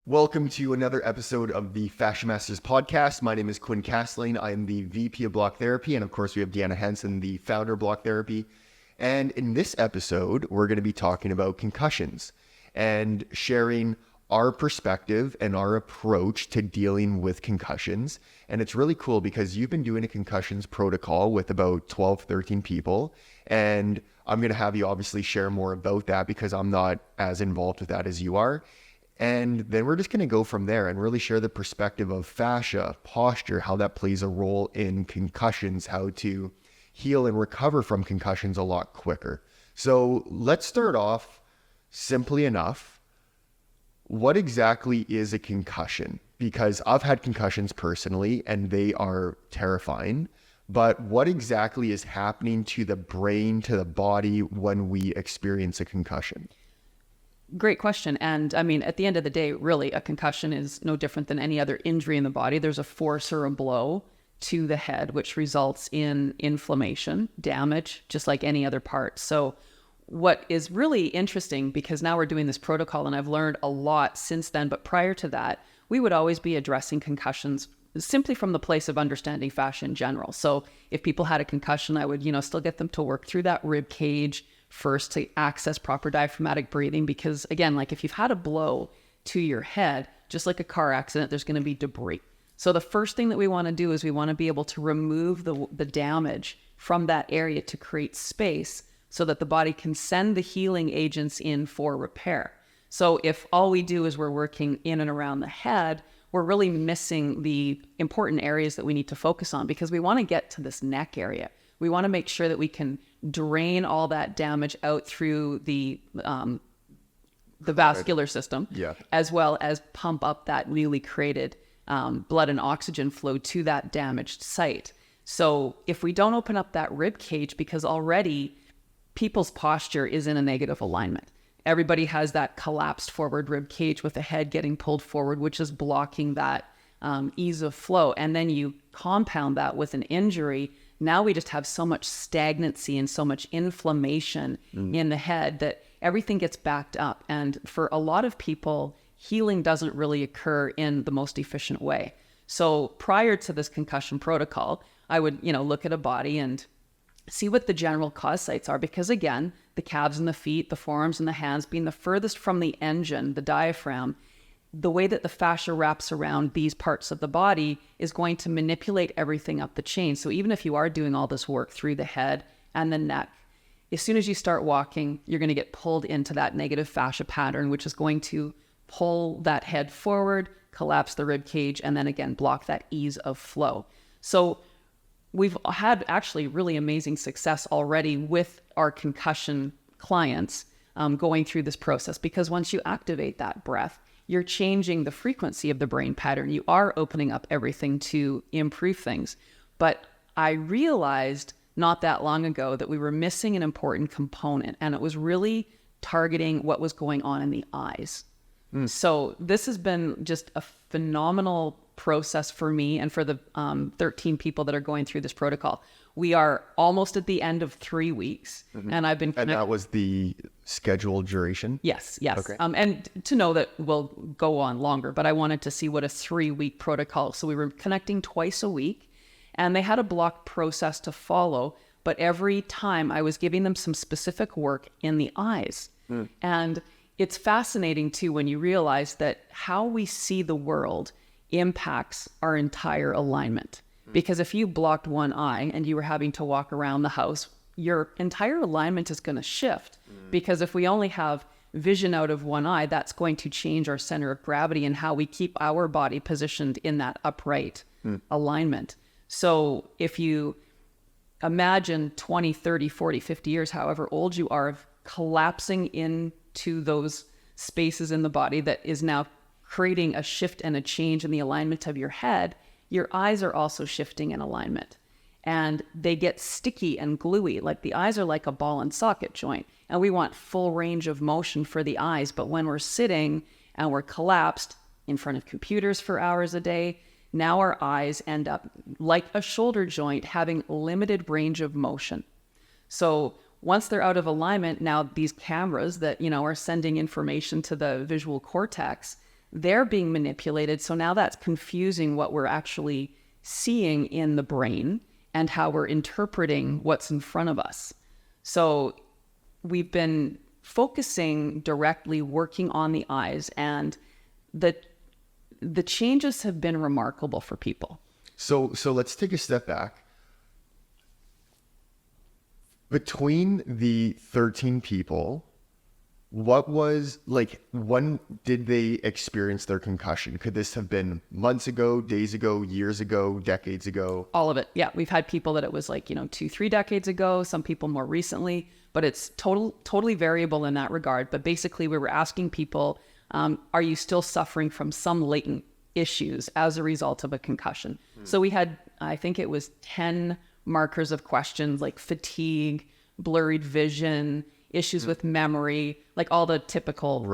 Welcome to another episode of the Fascia Masters podcast. My name is Quinn Castling. I am the VP of Block Therapy. And of course, we have Deanna Henson, the founder of Block Therapy. And in this episode, we're going to be talking about concussions and sharing our perspective and our approach to dealing with concussions. And it's really cool because you've been doing a concussions protocol with about 12, 13 people. And I'm going to have you obviously share more about that because I'm not as involved with that as you are. And then we're just going to go from there and really share the perspective of fascia, posture, how that plays a role in concussions, how to heal and recover from concussions a lot quicker. So let's start off simply enough. What exactly is a concussion? Because I've had concussions personally and they are terrifying. But what exactly is happening to the brain, to the body when we experience a concussion? Great question. And I mean, at the end of the day, really, a concussion is no different than any other injury in the body. There's a force or a blow to the head, which results in inflammation, damage, just like any other part. So what is really interesting, because now we're doing this protocol and I've learned a lot since then, but prior to that, we would always be addressing concussions simply from the place of understanding fascia in general. So if people had a concussion, I would, still get them to work through that rib cage first to access proper diaphragmatic breathing, because again, like if you've had a blow to your head, just like a car accident, there's going to be debris. So the first thing that we want to do is we want to be able to remove the damage from that area to create space so that the body can send the healing agents in for repair. So if all we do is we're working in and around the head, we're really missing the important areas that we need to focus on, because we want to get to this neck area. We want to make sure that we can drain all that damage out through the vascular system, as well as pump up that newly created blood and oxygen flow to that damaged site. So if we don't open up that rib cage, because already people's posture is in a negative alignment. Everybody has that collapsed forward rib cage with the head getting pulled forward, which is blocking that ease of flow. And then you compound that with an injury. Now we just have so much stagnancy and so much inflammation in the head that everything gets backed up. And for a lot of people, healing doesn't really occur in the most efficient way. So prior to this concussion protocol, I would, look at a body and see what the general cause sites are, because again, the calves and the feet, the forearms and the hands being the furthest from the engine, the diaphragm, the way that the fascia wraps around these parts of the body is going to manipulate everything up the chain. So even if you are doing all this work through the head and the neck, as soon as you start walking, you're going to get pulled into that negative fascia pattern, which is going to pull that head forward, collapse the rib cage, and then again, block that ease of flow. So we've had actually really amazing success already with our concussion clients going through this process, because once you activate that breath, you're changing the frequency of the brain pattern. You are opening up everything to improve things. But I realized not that long ago that we were missing an important component, and it was really targeting what was going on in the eyes. So this has been just a phenomenal process for me and for the 13 people that are going through this protocol. We are almost at the end of 3 weeks, and I've been And that was the scheduled duration? Yes. Okay. And to know that we'll go on longer, but I wanted to see what a 3-week protocol. So we were connecting twice a week, and they had a block process to follow, but every time I was giving them some specific work in the eyes. And it's fascinating too when you realize that how we see the world impacts our entire alignment. Because if you blocked one eye and you were having to walk around the house, your entire alignment is going to shift. Because if we only have vision out of one eye, that's going to change our center of gravity and how we keep our body positioned in that upright alignment. So if you imagine 20, 30, 40, 50 years, however old you are, of collapsing into those spaces in the body that is now creating a shift and a change in the alignment of your head, your eyes are also shifting in alignment. And they get sticky and gluey. Like the eyes are like a ball and socket joint. And we want full range of motion for the eyes. But when we're sitting and we're collapsed in front of computers for hours a day, now our eyes end up like a shoulder joint having limited range of motion. So once they're out of alignment, now these cameras that, are sending information to the visual cortex, they're being manipulated. So now that's confusing what we're actually seeing in the brain and how we're interpreting what's in front of us. So we've been focusing directly, working on the eyes, and the changes have been remarkable for people. So let's take a step back. Between the 13 people, when did they experience their concussion? Could this have been months ago, days ago, years ago, decades ago? All of it. Yeah. We've had people that it was 2-3 decades ago, some people more recently, but it's totally variable in that regard. But basically we were asking people, are you still suffering from some latent issues as a result of a concussion? So we had, I think it was 10 markers of questions like fatigue, blurred vision, issues with memory, like all the typical,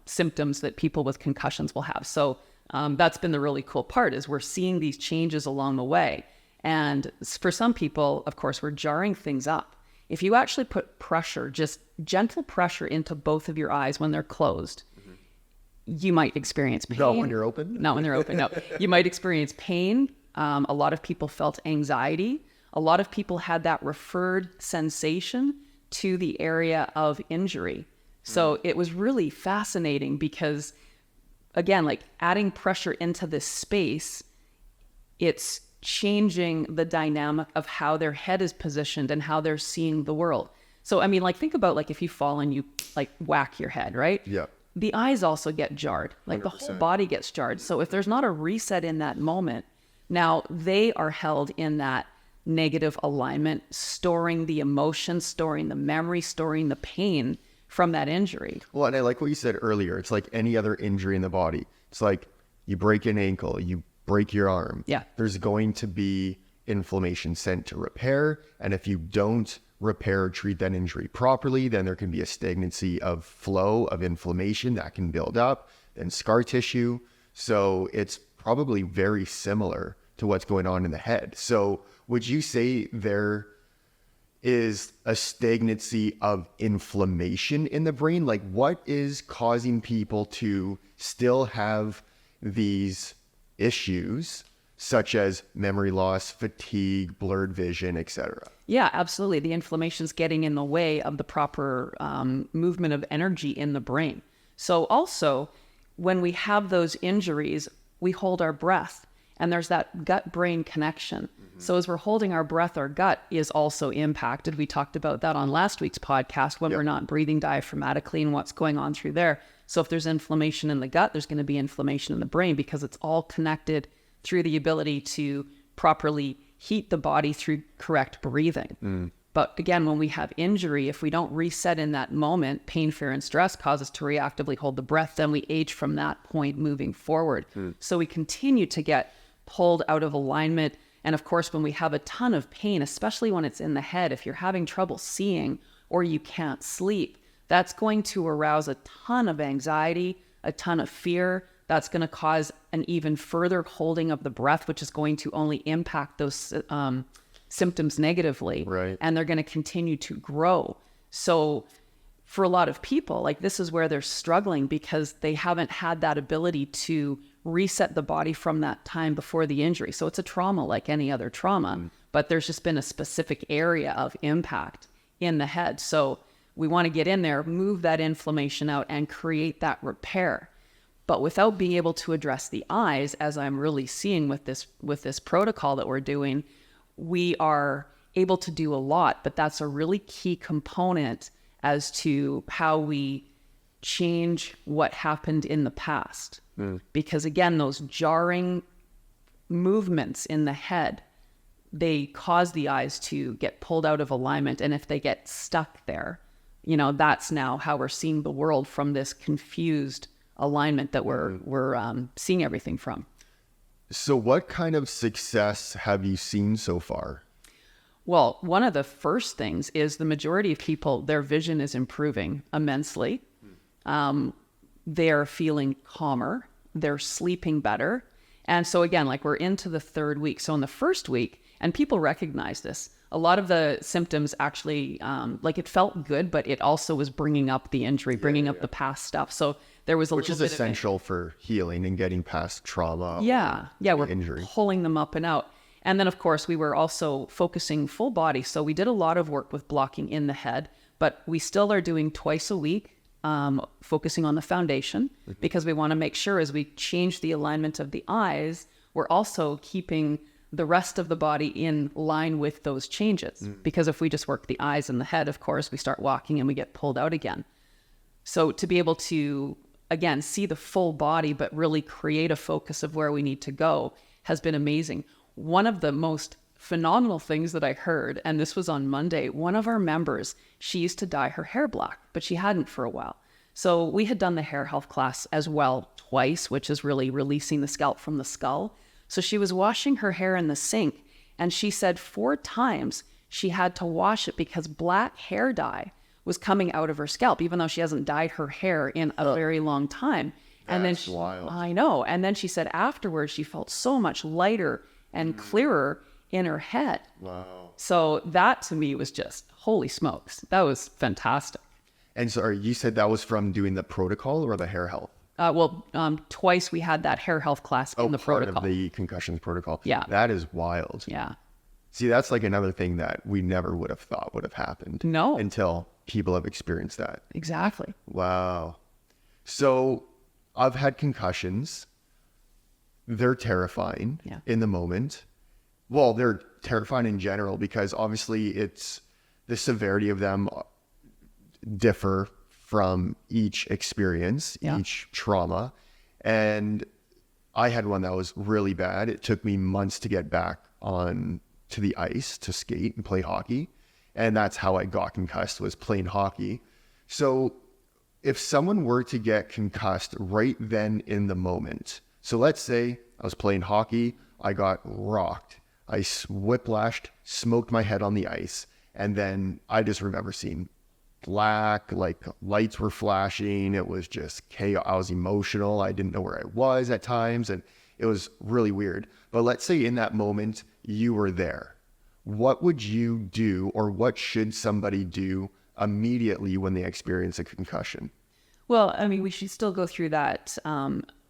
symptoms that people with concussions will have. So that's been the really cool part, is we're seeing these changes along the way. And for some people, of course, we're jarring things up. If you actually put pressure, just gentle pressure into both of your eyes when they're closed, you might experience pain. Not when you're open? Not when they're open, no. You might experience pain. A lot of people felt anxiety. A lot of people had that referred sensation to the area of injury. So it was really fascinating because, again, like adding pressure into this space, it's changing the dynamic of how their head is positioned and how they're seeing the world. So, I mean, like think about like if you fall and you like whack your head, right? Yeah. The eyes also get jarred, like 100%. The whole body gets jarred. So if there's not a reset in that moment, now they are held in that negative alignment, storing the emotion, storing the memory, storing the pain from that injury. Well, and I like what you said earlier. It's like any other injury in the body. It's like you break an ankle, you break your arm. Yeah. There's going to be inflammation sent to repair. And if you don't repair or treat that injury properly, then there can be a stagnancy of flow of inflammation that can build up, then scar tissue. So it's probably very similar to what's going on in the head. So would you say there is a stagnancy of inflammation in the brain? Like what is causing people to still have these issues such as memory loss, fatigue, blurred vision, etc.? Yeah, absolutely. The inflammation's getting in the way of the proper movement of energy in the brain. So also, when we have those injuries, we hold our breath, and there's that gut-brain connection. So as we're holding our breath, our gut is also impacted. We talked about that on last week's podcast when we're not breathing diaphragmatically and what's going on through there. So if there's inflammation in the gut, there's going to be inflammation in the brain because it's all connected through the ability to properly heat the body through correct breathing. But again, when we have injury, if we don't reset in that moment, pain, fear, and stress cause us to reactively hold the breath, then we age from that point moving forward. So we continue to get pulled out of alignment. And of course, when we have a ton of pain, especially when it's in the head, if you're having trouble seeing or you can't sleep, that's going to arouse a ton of anxiety, a ton of fear. That's going to cause an even further holding of the breath, which is going to only impact those symptoms negatively. Right. And they're going to continue to grow. So for a lot of people, like this is where they're struggling because they haven't had that ability to reset the body from that time before the injury. So it's a trauma like any other trauma, but there's just been a specific area of impact in the head. So we want to get in there, move that inflammation out and create that repair. But without being able to address the eyes, as I'm really seeing with this protocol that we're doing, we are able to do a lot, but that's a really key component as to how we change what happened in the past. Because again, those jarring movements in the head, they cause the eyes to get pulled out of alignment. And if they get stuck there, that's now how we're seeing the world, from this confused alignment that we're seeing everything from. So what kind of success have you seen so far? Well, one of the first things is the majority of people, their vision is improving immensely. They're feeling calmer, they're sleeping better. And so again, like we're into the third week. So in the first week, and people recognize this, a lot of the symptoms actually, like it felt good, but it also was bringing up the injury, bringing up the past stuff. So there was a Which little is bit essential for healing and getting past trauma. Yeah, we're injury. pulling them up and out. And then, of course, we were also focusing full body. So we did a lot of work with blocking in the head, but we still are doing twice a week, focusing on the foundation, because we want to make sure as we change the alignment of the eyes, we're also keeping the rest of the body in line with those changes. Because if we just work the eyes and the head, of course, we start walking and we get pulled out again. So to be able to, again, see the full body, but really create a focus of where we need to go has been amazing. One of the most phenomenal things that I heard, and this was on Monday, one of our members, she used to dye her hair black, but she hadn't for a while. So we had done the hair health class as well twice, which is really releasing the scalp from the skull. So she was washing her hair in the sink, and she said 4 times she had to wash it because black hair dye was coming out of her scalp, even though she hasn't dyed her hair in a very long time. And then wild. I know. And then she said afterwards she felt so much lighter and clearer in her head. Wow. So that to me was just, holy smokes, that was fantastic. And so you said that was from doing the protocol or the hair health? Twice we had that hair health class in the part protocol. of the concussions protocol. Yeah. That is wild. Yeah. See, that's like another thing that we never would have thought would have happened. No. Until people have experienced that. Exactly. Wow. So I've had concussions. They're terrifying in the moment. Well, they're terrifying in general because obviously it's the severity of them differ from each experience, each trauma. And I had one that was really bad. It took me months to get back on to the ice to skate and play hockey. And that's how I got concussed, was playing hockey. So if someone were to get concussed right then in the moment, so let's say I was playing hockey, I got rocked, I whiplashed, smoked my head on the ice, and then I just remember seeing black, like lights were flashing. It was just chaos. I was emotional. I didn't know where I was at times, and it was really weird. But let's say in that moment you were there. What would you do, or what should somebody do immediately when they experience a concussion? Well, I mean, we should still go through that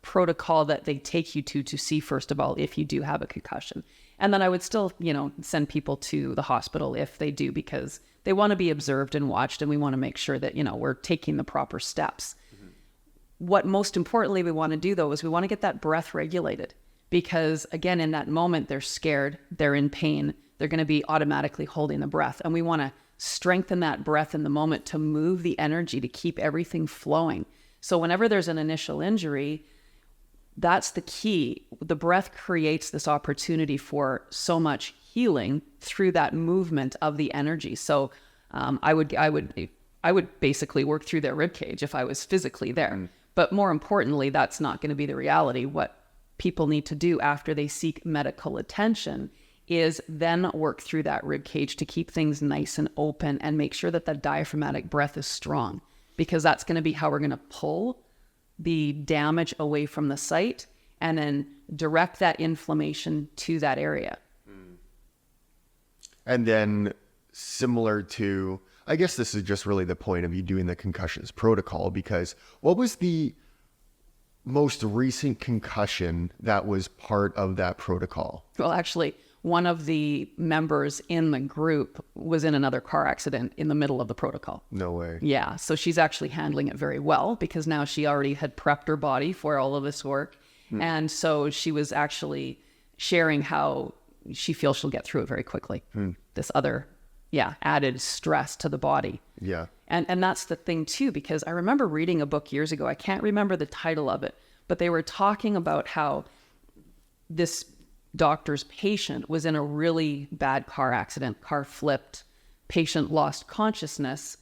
protocol that they take you to see, first of all, if you do have a concussion. And then I would still, send people to the hospital if they do, because they want to be observed and watched, and we want to make sure that, we're taking the proper steps. Mm-hmm. What most importantly we want to do, though, is we want to get that breath regulated, because again, in that moment, they're scared, they're in pain, they're going to be automatically holding the breath. And we want to strengthen that breath in the moment to move the energy, to keep everything flowing. So whenever there's an initial injury, that's the key. The breath creates this opportunity for so much healing through that movement of the energy. So I would basically work through their rib cage if I was physically there. But more importantly, that's not going to be the reality. What people need to do after they seek medical attention is then work through that rib cage to keep things nice and open and make sure that the diaphragmatic breath is strong, because that's going to be how we're going to pull the damage away from the site and then direct that inflammation to that area. And then similar to, I guess this is just really the point of you doing the concussions protocol, because what was the most recent concussion that was part of that protocol? Well, actually, one of the members in the group was in another car accident in the middle of the protocol. No way. Yeah. So she's actually handling it very well, because now she already had prepped her body for all of this work. And so she was actually sharing how she feels she'll get through it very quickly. This other, added stress to the body. Yeah. And that's the thing too, because I remember reading a book years ago. I can't remember the title of it, but they were talking about how this doctor's patient was in a really bad car accident, car flipped, patient lost consciousness,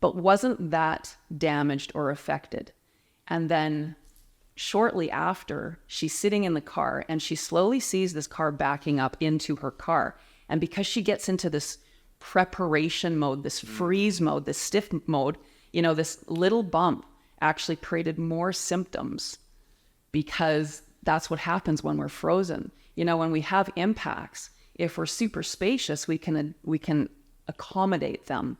but wasn't that damaged or affected. And then shortly after, she's sitting in the car and she slowly sees this car backing up into her car. And because she gets into this preparation mode, this freeze mode, this stiff mode, this little bump actually created more symptoms, because that's what happens when we're frozen. When we have impacts, if we're super spacious, we can accommodate them.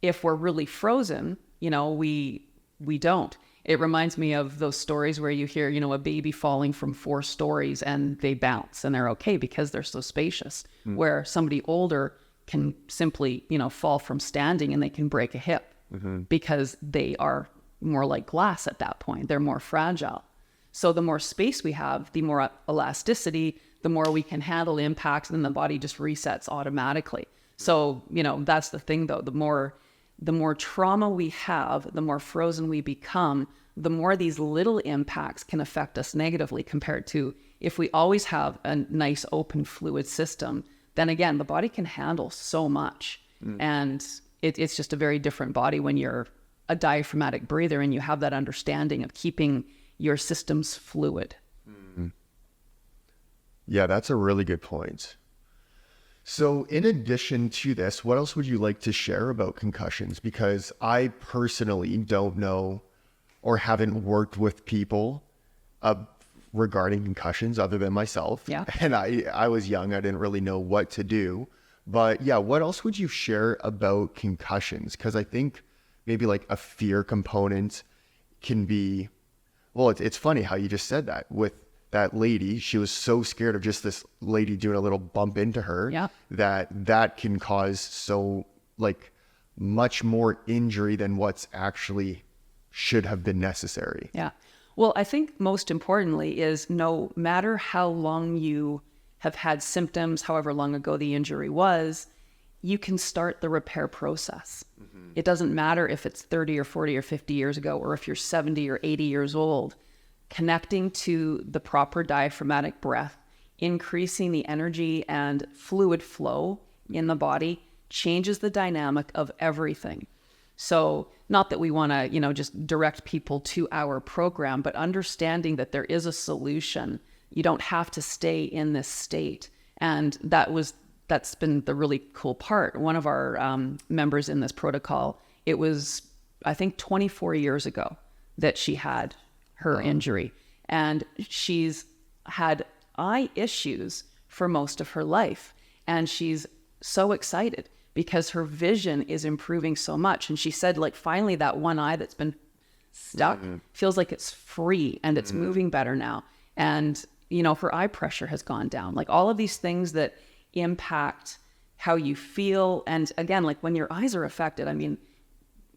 If we're really frozen, we don't. It reminds me of those stories where you hear, a baby falling from 4 stories and they bounce and they're okay because they're so spacious. Where somebody older can simply, fall from standing and they can break a hip because they are more like glass at that point. They're more fragile. So the more space we have, the more elasticity, the more we can handle impacts, and then the body just resets automatically. So, that's the thing though. The more trauma we have, the more frozen we become, the more these little impacts can affect us negatively compared to if we always have a nice open fluid system, then again, the body can handle so much. And it's just a very different body when you're a diaphragmatic breather and you have that understanding of keeping your systems fluid. Yeah, that's a really good point. So in addition to this, what else would you like to share about concussions? Because I personally don't know or haven't worked with people regarding concussions other than myself. Yeah. And I was young. I didn't really know what to do. But yeah, what else would you share about concussions? Because I think maybe like a fear component can be, well, it's funny how you just said that with that lady. She was so scared of just this lady doing a little bump into her that can cause so like much more injury than what's actually should have been necessary. Yeah. Well, I think most importantly is no matter how long you have had symptoms, however long ago the injury was, you can start the repair process. It doesn't matter if it's 30 or 40 or 50 years ago, or if you're 70 or 80 years old. Connecting to the proper diaphragmatic breath, increasing the energy and fluid flow in the body changes the dynamic of everything. So not that we want to, just direct people to our program, but understanding that there is a solution. You don't have to stay in this state. And that's been the really cool part. One of our members in this protocol, it was, I think, 24 years ago that she had her injury. And she's had eye issues for most of her life. And she's so excited because her vision is improving so much. And she said, like, finally that one eye that's been stuck feels like it's free and it's moving better now. And, her eye pressure has gone down. Like all of these things that impact how you feel. And again, like when your eyes are affected, I mean,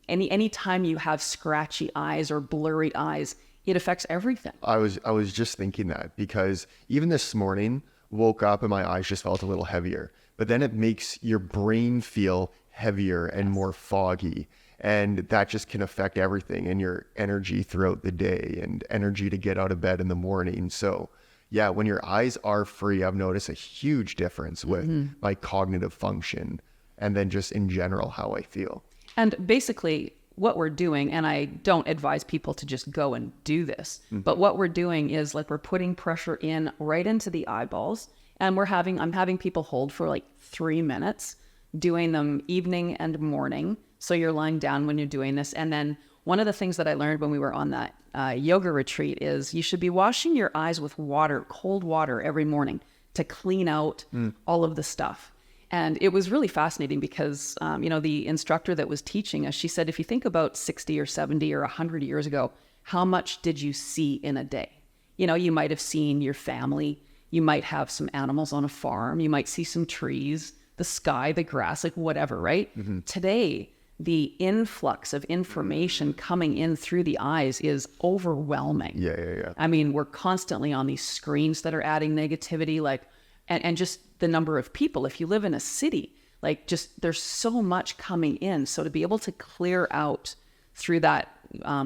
any time you have scratchy eyes or blurry eyes, it affects everything. I was just thinking that because even this morning, woke up and my eyes just felt a little heavier. But then it makes your brain feel heavier and more foggy. And that just can affect everything and your energy throughout the day and energy to get out of bed in the morning. So yeah, when your eyes are free, I've noticed a huge difference with my cognitive function and then just in general how I feel. And basically what we're doing, and I don't advise people to just go and do this, but what we're doing is like we're putting pressure in right into the eyeballs, and I'm having people hold for like 3 minutes, doing them evening and morning. So you're lying down when you're doing this. And then one of the things that I learned when we were on that yoga retreat is you should be washing your eyes with water, cold water every morning to clean out all of the stuff. And it was really fascinating because, the instructor that was teaching us, she said, if you think about 60 or 70 or 100 years ago, how much did you see in a day? You might have seen your family. You might have some animals on a farm. You might see some trees, the sky, the grass, like whatever, right? Today, the influx of information coming in through the eyes is overwhelming. Yeah. I mean, we're constantly on these screens that are adding negativity, and just the number of people. If you live in a city, like just there's so much coming in. So to be able to clear out through that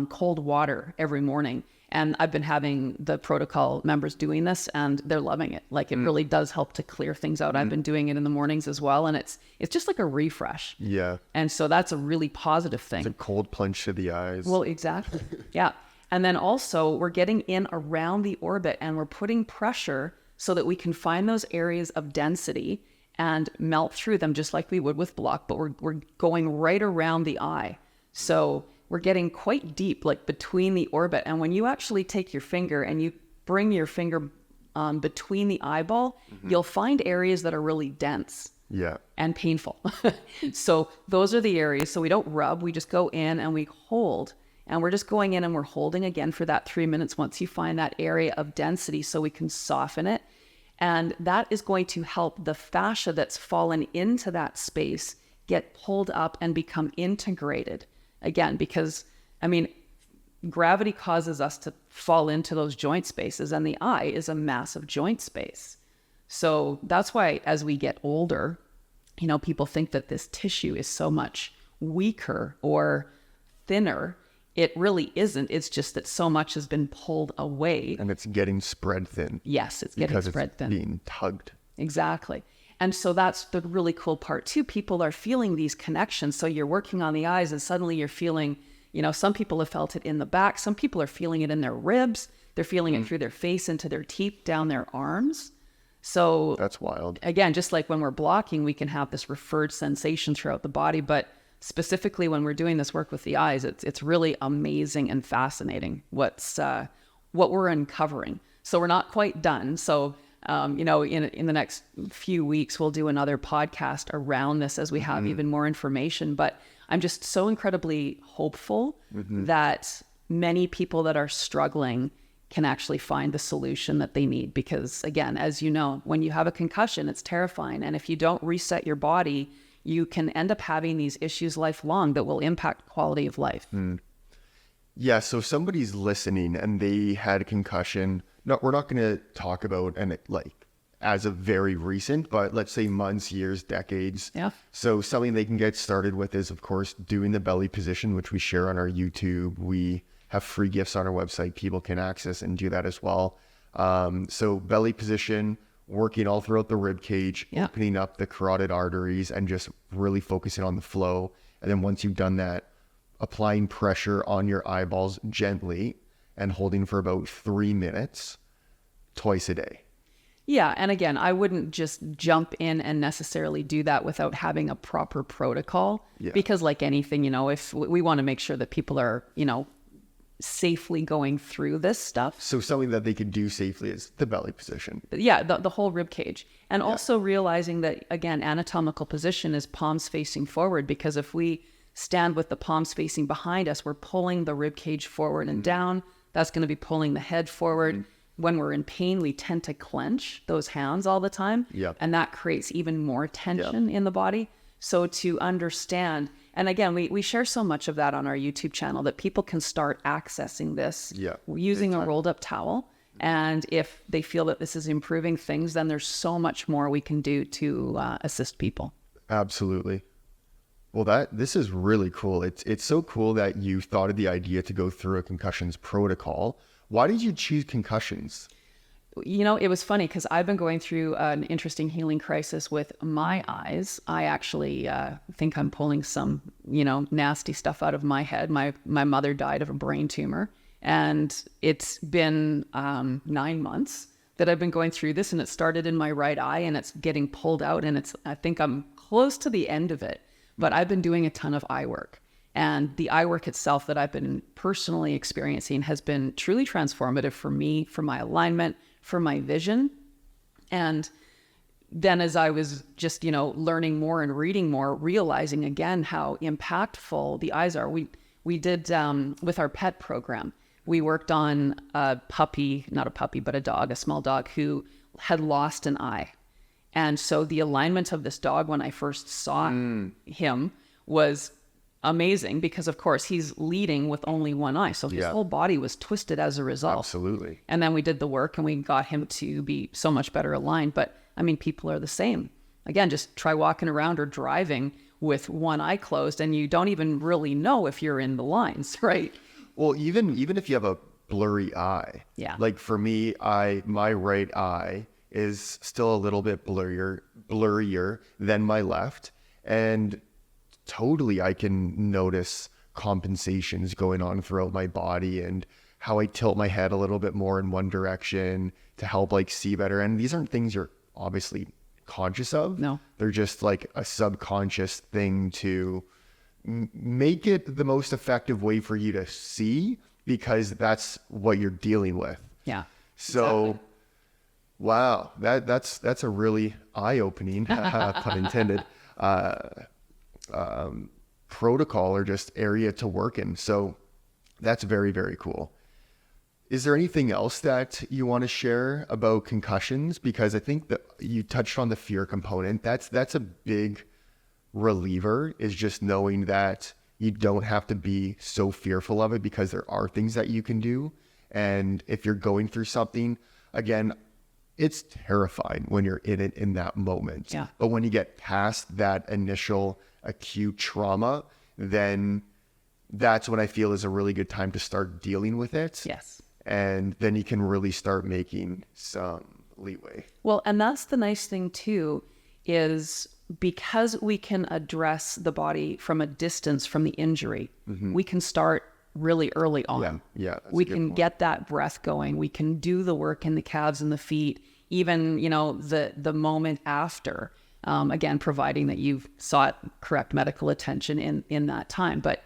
cold water every morning. And I've been having the protocol members doing this and they're loving it. Like it really does help to clear things out. I've been doing it in the mornings as well. And it's just like a refresh. Yeah. And so that's a really positive thing. It's a cold plunge to the eyes. Well, exactly. Yeah. And then also we're getting in around the orbit and we're putting pressure so that we can find those areas of density and melt through them just like we would with block, but we're going right around the eye. So we're getting quite deep, like between the orbit. And when you actually take your finger and you bring your finger between the eyeball, you'll find areas that are really dense and painful. So those are the areas. So we don't rub, we just go in and we hold. And we're just going in and we're holding again for that 3 minutes once you find that area of density so we can soften it. And that is going to help the fascia that's fallen into that space get pulled up and become integrated again, because I mean, gravity causes us to fall into those joint spaces, and the eye is a massive joint space. So that's why as we get older, you know, people think that this tissue is so much weaker or thinner. It really isn't. It's just that so much has been pulled away. And it's getting spread thin. Yes, it's getting spread thin. Being tugged. Exactly. And so that's the really cool part too. People are feeling these connections. So you're working on the eyes and suddenly you're feeling, you know, some people have felt it in the back. Some people are feeling it in their ribs. They're feeling it through their face, into their teeth, down their arms. So that's wild. Again, just like when we're blocking, we can have this referred sensation throughout the body. But specifically when we're doing this work with the eyes, it's really amazing and fascinating what we're uncovering. So we're not quite done. So you know, in the next few weeks, we'll do another podcast around this as we have even more information. But I'm just so incredibly hopeful that many people that are struggling can actually find the solution that they need. Because again, as you know, when you have a concussion, it's terrifying. And if you don't reset your body, you can end up having these issues lifelong that will impact quality of life. Yeah, so if somebody's listening and they had a concussion, no, we're not going to talk about as of very recent, but let's say months, years, decades. Yeah. So something they can get started with is, of course, doing the belly position, which we share on our YouTube. We have free gifts on our website. People can access and do that as well. So belly position, working all throughout the rib cage, opening up the carotid arteries and just really focusing on the flow. And then once you've done that, applying pressure on your eyeballs gently and holding for about 3 minutes twice a day. Yeah. And again, I wouldn't just jump in and necessarily do that without having a proper protocol, because like anything, you know, if we want to make sure that people are, you know, safely going through this stuff. So something that they could do safely is the belly position. Yeah, the whole rib cage. And also realizing that, again, anatomical position is palms facing forward, because if we stand with the palms facing behind us, we're pulling the rib cage forward and down. That's going to be pulling the head forward. When we're in pain, we tend to clench those hands all the time. And that creates even more tension in the body. So to understand, and again, we share so much of that on our YouTube channel that people can start accessing this using a rolled up towel. And if they feel that this is improving things, then there's so much more we can do to assist people. Absolutely. Well, this is really cool. It's so cool that you thought of the idea to go through a concussions protocol. Why did you choose concussions? You know, it was funny because I've been going through an interesting healing crisis with my eyes. I actually think I'm pulling some, you know, nasty stuff out of my head. My mother died of a brain tumor, and it's been 9 months that I've been going through this, and it started in my right eye, and it's getting pulled out, and I think I'm close to the end of it. But I've been doing a ton of eye work. And the eye work itself that I've been personally experiencing has been truly transformative for me, for my alignment, for my vision. And then as I was just, you know, learning more and reading more, realizing again how impactful the eyes are. We did, with our pet program, we worked on a puppy, not a puppy, but a dog, a small dog who had lost an eye. And so the alignment of this dog when I first saw him was amazing, because of course he's leading with only one eye. So his whole body was twisted as a result. Absolutely. And then we did the work and we got him to be so much better aligned. But I mean, people are the same. Again, just try walking around or driving with one eye closed and you don't even really know if you're in the lines, right? Well, even if you have a blurry eye, like for me, my right eye is still a little bit blurrier than my left. And totally I can notice compensations going on throughout my body and how I tilt my head a little bit more in one direction to help like see better. And these aren't things you're obviously conscious of. No. They're just like a subconscious thing to make it the most effective way for you to see, because that's what you're dealing with. Yeah. So exactly. Wow, that's a really eye-opening, pun intended, protocol or just area to work in. So That's very, very cool. Is there anything else that you want to share about concussions? Because I think that you touched on the fear component. That's a big reliever, is just knowing that you don't have to be so fearful of it, because there are things that you can do. And if you're going through something, again, it's terrifying when you're in it in that moment. Yeah. But when you get past that initial acute trauma, then that's when I feel is a really good time to start dealing with it. Yes. And then you can really start making some leeway. Well, and that's the nice thing too, is because we can address the body from a distance from the injury, we can start really early on. Yeah. That's We a good can point. get that breath going. We can do the work in the calves and the feet, even, the moment after, again, providing that you've sought correct medical attention in that time. But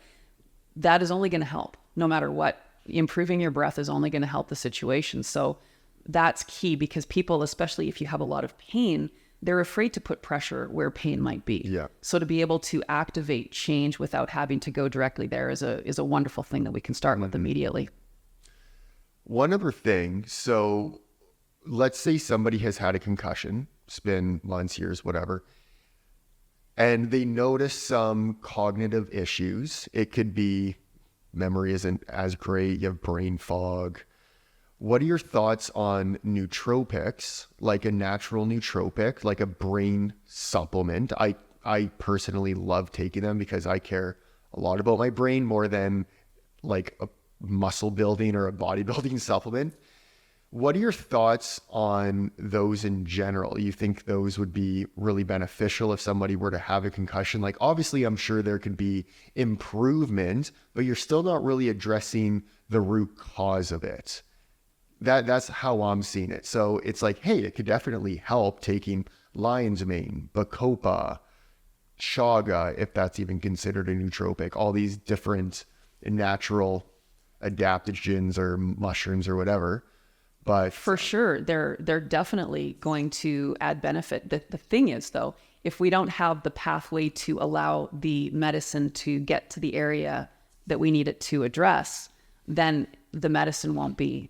that is only going to help no matter what. Improving your breath is only going to help the situation. So that's key, because people, especially if you have a lot of pain, they're afraid to put pressure where pain might be. Yeah. So to be able to activate change without having to go directly there is a wonderful thing that we can start with immediately. One other thing. So let's say somebody has had a concussion, it's been months, years, whatever, and they notice some cognitive issues. It could be memory isn't as great, you have brain fog. What are your thoughts on nootropics, like a natural nootropic, like a brain supplement? I personally love taking them because I care a lot about my brain more than like a muscle building or a bodybuilding supplement. What are your thoughts on those in general? You think those would be really beneficial if somebody were to have a concussion? Like, obviously, I'm sure there could be improvement, but you're still not really addressing the root cause of it. That's how I'm seeing it. So it's like, hey, it could definitely help taking lion's mane, bacopa, chaga, if that's even considered a nootropic, all these different natural adaptogens or mushrooms or whatever. But For sure, they're definitely going to add benefit. The thing is, though, if we don't have the pathway to allow the medicine to get to the area that we need it to address, then the medicine won't be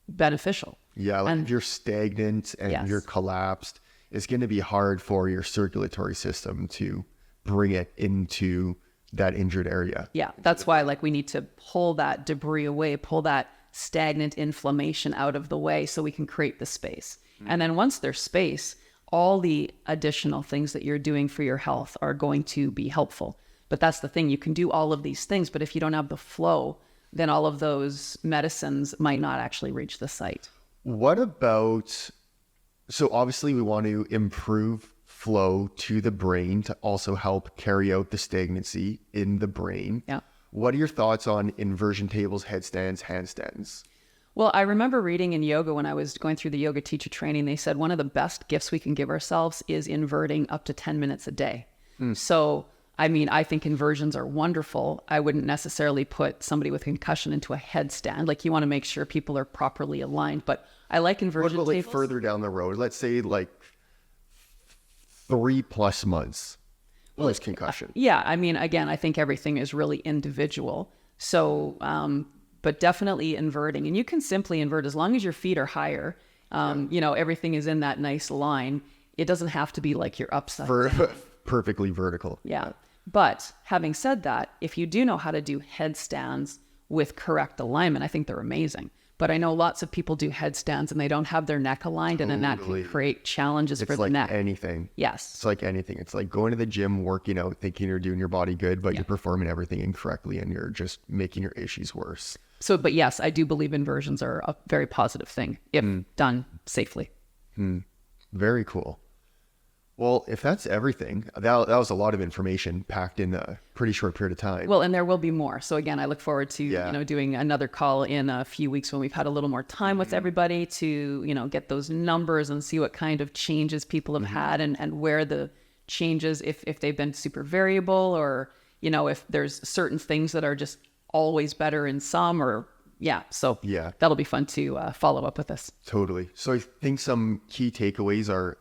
beneficial. yeah, like And- if you're stagnant and Yes. you're collapsed, it's going to be hard for your circulatory system to bring it into that injured area. Yeah, that's why we need to pull that debris away, pull that stagnant inflammation out of the way so we can create the space. And then once there's space, all the additional things that you're doing for your health are going to be helpful. But that's the thing, you can do all of these things, but if you don't have the flow, then all of those medicines might not actually reach the site. What about, so obviously we want to improve flow to the brain to also help carry out the stagnancy in the brain. Yeah. What are your thoughts on inversion tables, headstands, handstands? Well, I remember reading in yoga when I was going through the yoga teacher training, they said one of the best gifts we can give ourselves is inverting up to 10 minutes a day. So, I mean, I think inversions are wonderful. I wouldn't necessarily put somebody with concussion into a headstand. Like, you want to make sure people are properly aligned, but I like What inversion about like tables. further down the road? Let's say like 3+ months post concussion. Yeah, I mean, again, I think everything is really individual. So, but definitely inverting. And you can simply invert as long as your feet are higher. Everything is in that nice line. It doesn't have to be like you're upside down. Perfectly vertical. Yeah. But having said that, if you do know how to do headstands with correct alignment, I think they're amazing. But I know lots of people do headstands and they don't have their neck aligned, and then that Totally. can create challenges for It's the like neck. anything. Yes. It's like anything. It's like going to the gym, working out, thinking you're doing your body good, but you're performing everything incorrectly and you're just making your issues worse. So, but yes, I do believe inversions are a very positive thing if done safely. Very cool. Well, if that's everything, that was a lot of information packed in a pretty short period of time. Well, and there will be more. So again, I look forward to, Yeah. doing another call in a few weeks when we've had a little more time with everybody to, get those numbers and see what kind of changes people have had and where the changes, if they've been super variable or, if there's certain things that are just always better in some or, So Yeah. that'll be fun to follow up with this. Totally. So I think some key takeaways are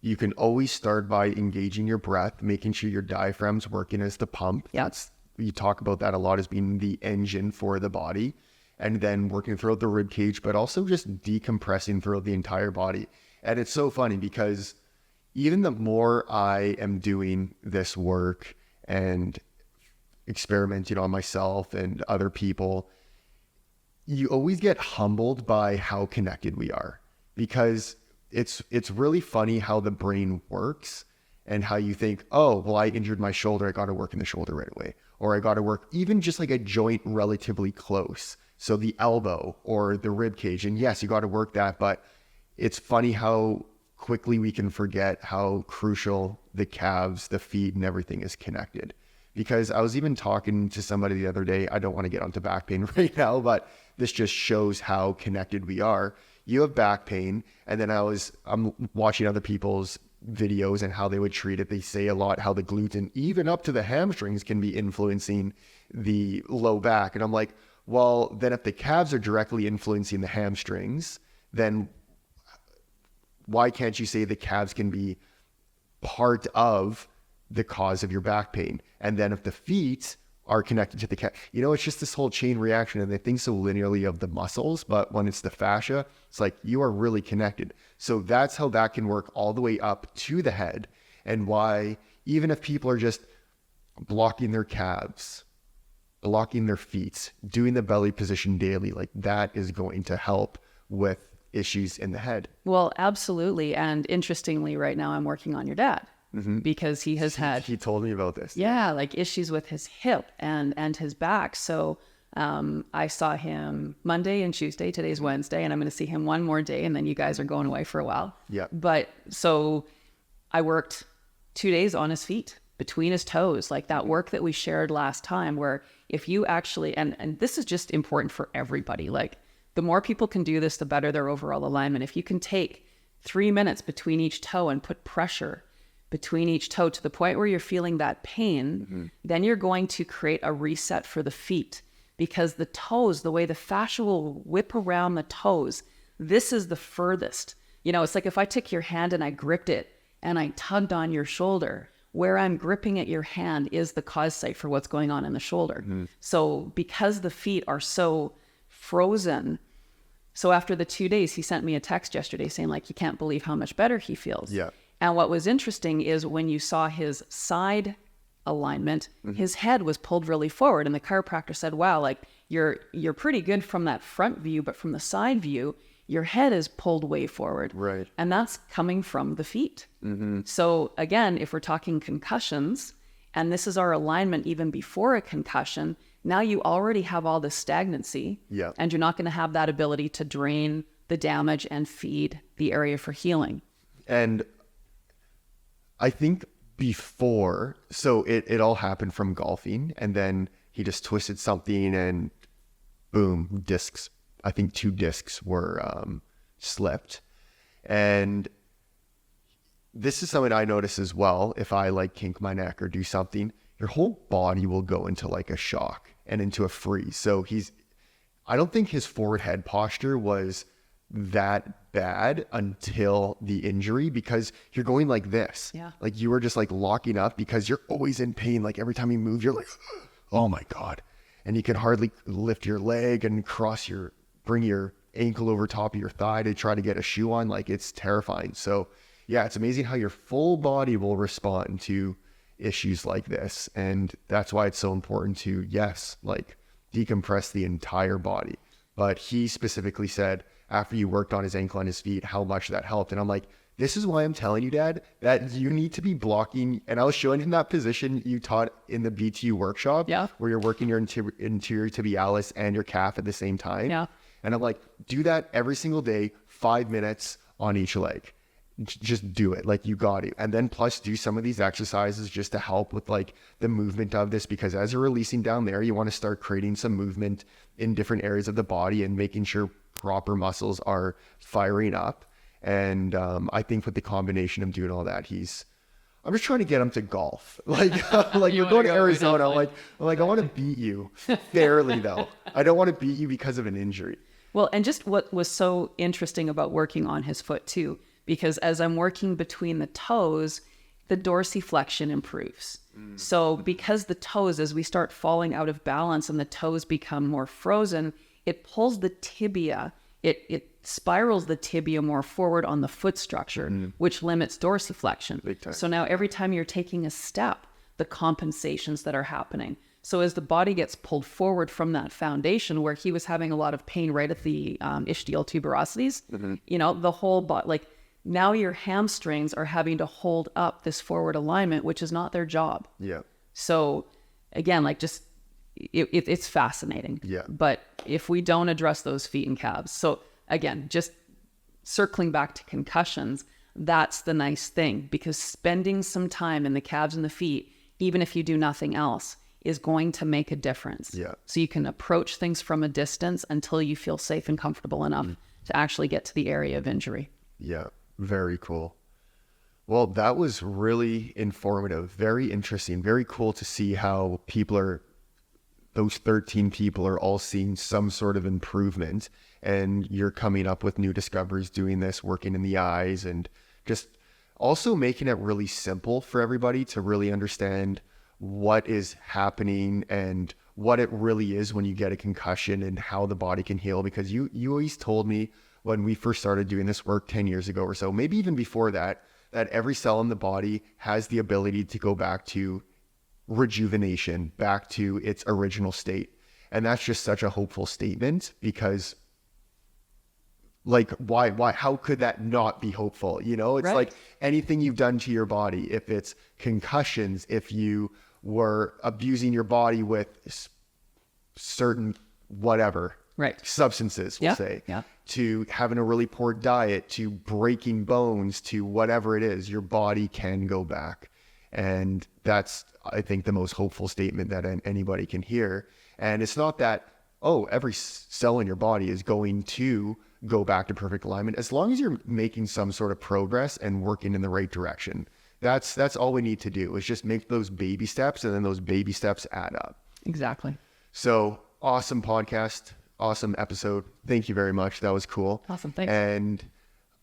you can always start by engaging your breath, making sure your diaphragm's working as the pump. Yeah. That's you talk about that a lot as being the engine for the body, and then working throughout the rib cage, but also just decompressing throughout the entire body. And it's so funny because even the more I am doing this work and experimenting on myself and other people, you always get humbled by how connected we are, because it's really funny how the brain works and how you think, oh, well, I injured my shoulder, I got to work in the shoulder right away, or I got to work even just like a joint relatively close, so the elbow or the rib cage, and yes, you got to work that. But it's funny how quickly we can forget how crucial the calves, the feet, and everything is connected. Because I was even talking to somebody the other day, I don't want to get onto back pain right now, but this just shows how connected we are. You have back pain, and then I'm watching other people's videos and how they would treat it. They say a lot how the gluten, even up to the hamstrings, can be influencing the low back. And I'm like, well, then if the calves are directly influencing the hamstrings, then why can't you say the calves can be part of the cause of your back pain? And then if the feet are connected to the calf, it's just this whole chain reaction, and they think so linearly of the muscles, but when it's the fascia, it's like you are really connected. So that's how that can work all the way up to the head, and why even if people are just blocking their calves, blocking their feet, doing the belly position daily, like that is going to help with issues in the head. Well, absolutely. And interestingly, right now I'm working on your dad. Because he has had, he told me about this. Yeah, like issues with his hip and his back. So I saw him Monday and Tuesday. Today's Wednesday, and I'm going to see him one more day, and then you guys are going away for a while. Yeah. But so I worked 2 days on his feet, between his toes, like that work that we shared last time, where if you actually, and this is just important for everybody, like the more people can do this, the better their overall alignment. If you can take 3 minutes between each toe and put pressure between each toe to the point where you're feeling that pain, then you're going to create a reset for the feet, because the toes, the way the fascia will whip around the toes, this is the furthest. It's like if I took your hand and I gripped it and I tugged on your shoulder, where I'm gripping at your hand is the cause site for what's going on in the shoulder. So because the feet are so frozen, so after the 2 days, he sent me a text yesterday saying like, you can't believe how much better he feels. Yeah. And what was interesting is when you saw his side alignment, his head was pulled really forward. And the chiropractor said, wow, like you're pretty good from that front view, but from the side view, your head is pulled way forward. Right. And that's coming from the feet. So again, if we're talking concussions, and this is our alignment even before a concussion, now you already have all this stagnancy. Yeah. And you're not going to have that ability to drain the damage and feed the area for healing. And I think before, so it all happened from golfing, and then he just twisted something and boom, discs. I think 2 discs were slipped. And this is something I notice as well. If I like kink my neck or do something, your whole body will go into like a shock and into a freeze. So I don't think his forward head posture was that bad until the injury, because you're going like this. Yeah. Like you were just like locking up because you're always in pain. Like every time you move, you're like, oh my God. And you can hardly lift your leg and bring your ankle over top of your thigh to try to get a shoe on. Like it's terrifying. So yeah, it's amazing how your full body will respond to issues like this. And that's why it's so important to, yes, like decompress the entire body. But he specifically said, after you worked on his ankle and his feet, how much that helped. And I'm like, this is why I'm telling you, Dad, that you need to be blocking. And I was showing him that position you taught in the BTU workshop, where you're working your interior tibialis and your calf at the same time. Yeah. And I'm like, do that every single day, 5 minutes on each leg. Just do it. Like you got it. And then plus do some of these exercises just to help with like the movement of this, because as you're releasing down there, you want to start creating some movement in different areas of the body and making sure proper muscles are firing up. And I think with the combination of doing all that, I'm just trying to get him to golf. Like we're going to Arizona. I'm like, I want to beat you fairly though. I don't want to beat you because of an injury. Well, and just what was so interesting about working on his foot too, because as I'm working between the toes, the dorsiflexion improves. So because the toes, as we start falling out of balance and the toes become more frozen, it pulls the tibia, it spirals the tibia more forward on the foot structure, which limits dorsiflexion. Big time. So now every time you're taking a step, the compensations that are happening. So as the body gets pulled forward from that foundation where he was having a lot of pain right at the ischial tuberosities, you know, the whole body, like now your hamstrings are having to hold up this forward alignment, which is not their job. Yeah. So again, like just, it's fascinating. Yeah. But if we don't address those feet and calves, so again, just circling back to concussions, that's the nice thing, because spending some time in the calves and the feet, even if you do nothing else, is going to make a difference. Yeah. So you can approach things from a distance until you feel safe and comfortable enough to actually get to the area of injury. Yeah. Very cool. Well, that was really informative, very interesting, very cool to see how those 13 people are all seeing some sort of improvement, and you're coming up with new discoveries doing this, working in the eyes, and just also making it really simple for everybody to really understand what is happening and what it really is when you get a concussion and how the body can heal. Because you always told me when we first started doing this work 10 years ago or so, maybe even before that every cell in the body has the ability to go back to rejuvenation, back to its original state. And that's just such a hopeful statement, because like, why, how could that not be hopeful? You know, it's Right. like anything you've done to your body, if it's concussions, if you were abusing your body with certain whatever Right. substances, we'll Yeah. say, Yeah. to having a really poor diet, to breaking bones, to whatever it is, your body can go back. And that's, I think, the most hopeful statement that anybody can hear. And it's not that, oh, every cell in your body is going to go back to perfect alignment. As long as you're making some sort of progress and working in the right direction, that's all we need to do, is just make those baby steps, and then those baby steps add up. Exactly. So awesome podcast, awesome episode. Thank you very much. That was cool. Awesome. Thanks. And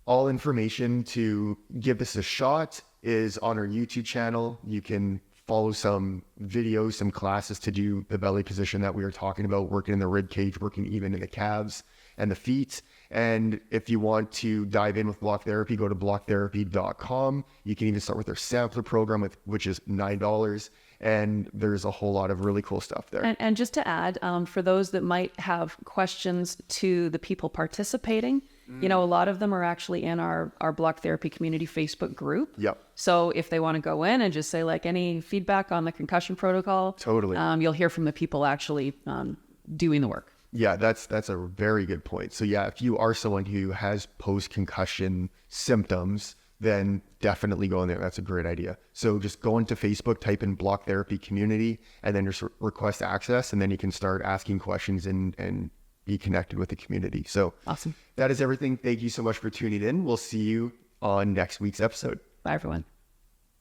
all information to give this a shot is on our YouTube channel. You can follow some videos, some classes to do the belly position that we were talking about, working in the rib cage, working even in the calves and the feet. And if you want to dive in with block therapy, go to blocktherapy.com. You can even start with their sampler program, which is $9. And there's a whole lot of really cool stuff there. And just to add, for those that might have questions to the people participating, you know, a lot of them are actually in our Block Therapy Community Facebook group. Yep. So if they want to go in and just say, like, any feedback on the concussion protocol, Totally. You'll hear from the people actually doing the work. Yeah, that's a very good point. So yeah, if you are someone who has post-concussion symptoms, then definitely go in there. That's a great idea. So just go into Facebook, type in Block Therapy Community, and then just request access, and then you can start asking questions and be connected with the community. So Awesome. that is everything. Thank you so much for tuning in. We'll see you on next week's episode. Bye, everyone.